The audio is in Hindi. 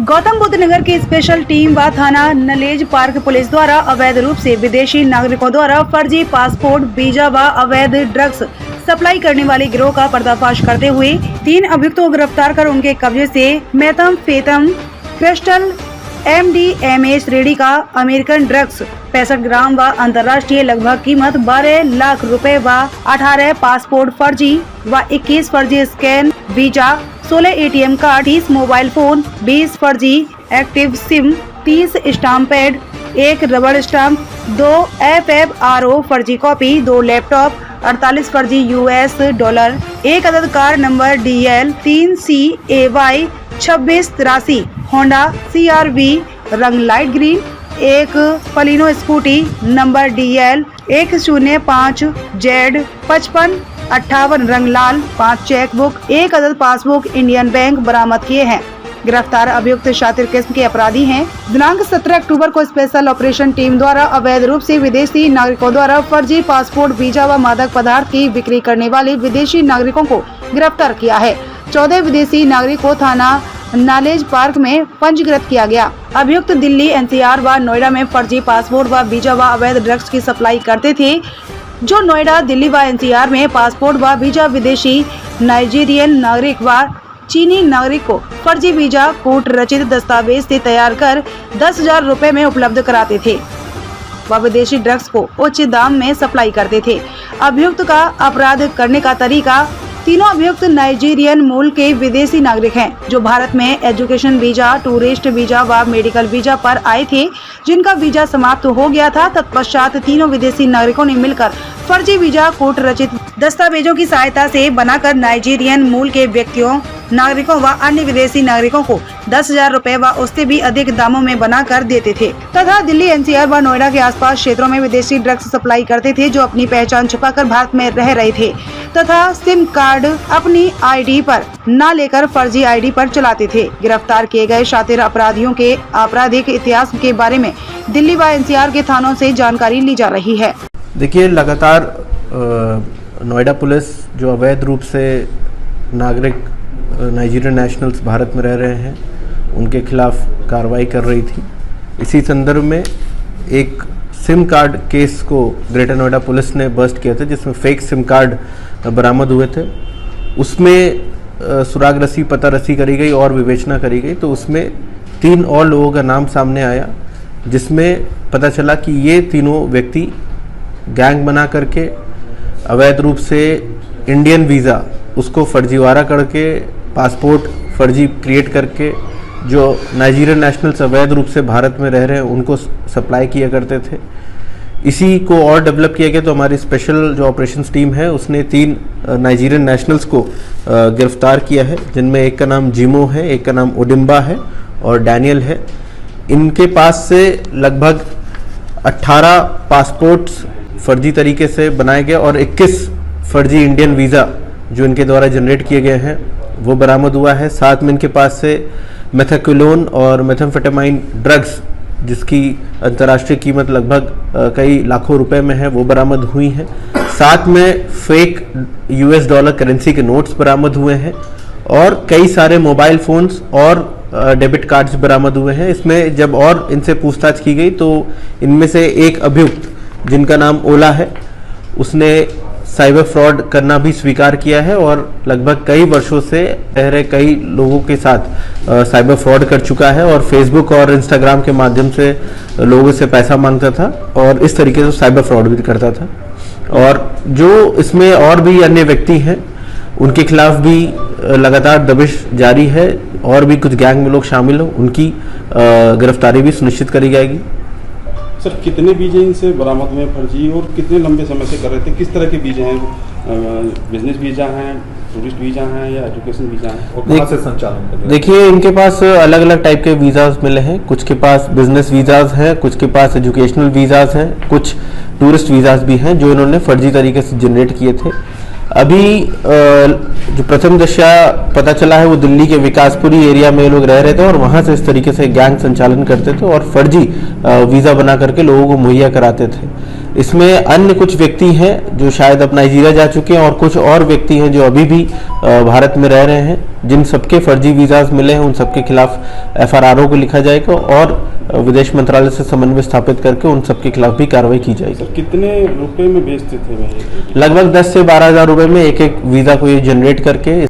गौतम बुद्ध नगर की स्पेशल टीम व थाना नलेज पार्क पुलिस द्वारा अवैध रूप से विदेशी नागरिकों द्वारा फर्जी पासपोर्ट, वीजा व अवैध ड्रग्स सप्लाई करने वाले गिरोह का पर्दाफाश करते हुए 3 अभियुक्तों को गिरफ्तार कर उनके कब्जे से मेथाम्फेटामिन, क्रिस्टल, MDMA श्रेणी का अमेरिकन ड्रग्स 65 ग्राम व अंतर्राष्ट्रीय लगभग कीमत 12 लाख रुपए व 18 पासपोर्ट फर्जी व 21 फर्जी scan visa, 16 ATM card, 30 mobile phone, 20 फर्जी एक्टिव सिम, 30 स्टाम्प पैड, 1 रबड़ स्टाम्प, 2 FFRO फर्जी कॉपी, 2 लैपटॉप, 48 फर्जी US डॉलर, 1 अदद car number DL 3CAY 2683 Honda CRV रंग लाइट ग्रीन, 1 पलिनो स्कूटी नंबर DL 105Z 5558 रंग लाल, 5 चेकबुक, 1 अदद पासबुक इंडियन बैंक बरामद किए हैं। गिरफ्तार अभियुक्त शातिर किस्म के अपराधी हैं। दिनांक 17 अक्टूबर को स्पेशल ऑपरेशन टीम द्वारा अवैध रूप से विदेशी नागरिकों द्वारा फर्जी पासपोर्ट, वीजा व मादक पदार्थ की बिक्री करने वाले विदेशी नागरिकों को गिरफ्तार किया है। 14 विदेशी नागरिक को थाना नॉलेज पार्क में पंजीकृत किया गया। अभियुक्त दिल्ली, NCR व नोएडा में फर्जी पासपोर्ट व वीजा व अवैध ड्रग्स की सप्लाई करते थे। जो नोएडा, दिल्ली व NCR में पासपोर्ट व वीजा विदेशी नाइजीरियन नागरिक व चीनी नागरिक को फर्जी वीजा कूट रचित दस्तावेज से तैयार कर 10,000 रुपए में उपलब्ध कराते थे व विदेशी ड्रग्स को उच्च दाम में सप्लाई करते थे। अभियुक्त का अपराध करने का तरीका: तीनों अभियुक्त नाइजीरियन मूल के विदेशी नागरिक हैं, जो भारत में एजुकेशन वीजा, टूरिस्ट वीजा व मेडिकल वीजा पर आए थे, जिनका वीजा समाप्त हो गया था। तत्पश्चात तीनों विदेशी नागरिकों ने मिलकर फर्जी वीजा कूट रचित दस्तावेजों की सहायता से बनाकर नाइजीरियन मूल के व्यक्तियों, नागरिकों व अन्य विदेशी नागरिकों को 10,000 रुपए व उससे भी अधिक दामों में बनाकर देते थे तथा दिल्ली, NCR व नोएडा के आसपास क्षेत्रों में विदेशी ड्रग्स सप्लाई करते थे, जो अपनी पहचान छुपाकर भारत में रह रहे थे तथा सिम कार्ड अपनी ID पर न लेकर फर्जी ID पर चलाते थे। गिरफ्तार किए गए शातिर अपराधियों के आपराधिक इतिहास के बारे में दिल्ली व NCR के थानों से जानकारी ली जा रही है। देखिए, लगातार नोएडा पुलिस जो अवैध रूप से नागरिक नाइजीरियन नेशनल्स भारत में रह रहे हैं, उनके खिलाफ कार्रवाई कर रही थी। इसी संदर्भ में एक सिम कार्ड केस को ग्रेटर नोएडा पुलिस ने बस्ट किया था, जिसमें फेक सिम कार्ड बरामद हुए थे। उसमें सुराग रसी, पता रसी करी गई और विवेचना करी गई, तो उसमें 3 और लोगों का नाम सामने आया, जिसमें पता चला कि ये तीनों व्यक्ति गैंग बना करके अवैध रूप से इंडियन वीज़ा उसको फर्जीवाड़ा करके, पासपोर्ट फर्जी क्रिएट करके जो नाइजीरियन नेशनल्स अवैध रूप से भारत में रह रहे हैं उनको सप्लाई किया करते थे। इसी को और डेवलप किया गया, तो हमारी स्पेशल जो ऑपरेशंस टीम है उसने 3 नाइजीरियन नेशनल्स को गिरफ्तार किया है, जिनमें एक का नाम जिमो है, एक का नाम ओडिम्बा है और डैनियल है। इनके पास से लगभग 18 पासपोर्ट्स फर्जी तरीके से बनाए गए और 21 फर्जी इंडियन वीज़ा जो इनके द्वारा जनरेट किए गए हैं वो बरामद हुआ है। साथ में इनके पास से मेथाक्विलोन और मेथाम्फेटामाइन ड्रग्स, जिसकी अंतर्राष्ट्रीय कीमत लगभग कई लाखों रुपए में है, वो बरामद हुई हैं। साथ में फेक US डॉलर करेंसी के नोट्स बरामद हुए हैं और कई सारे मोबाइल फ़ोन्स और डेबिट कार्ड्स बरामद हुए हैं। इसमें जब और इनसे पूछताछ की गई तो इनमें से एक अभियुक्त, जिनका नाम ओला है, उसने साइबर फ्रॉड करना भी स्वीकार किया है और लगभग कई वर्षों से रह रहे कई लोगों के साथ साइबर फ्रॉड कर चुका है और फेसबुक और इंस्टाग्राम के माध्यम से लोगों से पैसा मांगता था और इस तरीके से साइबर फ्रॉड भी करता था। और जो इसमें और भी अन्य व्यक्ति हैं, उनके खिलाफ भी लगातार दबिश जारी है और भी कुछ गैंग में लोग शामिल हो, उनकी गिरफ्तारी भी सुनिश्चित करी जाएगी। सर, कितने वीजे इनसे बरामद हुए फर्जी और कितने लंबे समय से कर रहे थे? किस तरह के वीजे हैं? बिजनेस वीजा हैं, टूरिस्ट वीजा हैं या एजुकेशन वीजा हैं, और कहाँ से संचालन कर रहे हैं? देखिए, इनके पास अलग अलग टाइप के वीज़ाज मिले हैं। कुछ के पास बिजनेस वीज़ाज हैं, कुछ के पास एजुकेशनल वीज़ाज हैं, कुछ टूरिस्ट वीज़ाज भी हैं जो इन्होंने फर्जी तरीके से जनरेट किए थे। अभी जो प्रथम दशा पता चला है वो दिल्ली के विकासपुरी एरिया में लोग रह रहे थे और वहाँ से इस तरीके से गैंग संचालन करते थे और फर्जी वीज़ा बना करके लोगों को मुहैया कराते थे। इसमें अन्य कुछ व्यक्ति हैं जो शायद अब नाइजीरिया जा चुके हैं और कुछ और व्यक्ति हैं जो अभी भी भारत में रह रहे हैं। जिन सबके फर्जी वीज़ाज मिले हैं उन सबके खिलाफ FRRO को लिखा जाएगा और विदेश मंत्रालय से समन्वय स्थापित करके उन सबके खिलाफ भी कार्रवाई की जाएगी। सर कितने रुपए में बेचते थे भाई? लगभग 10 से 12 हज़ार रुपये में एक वीज़ा को ये जनरेट करके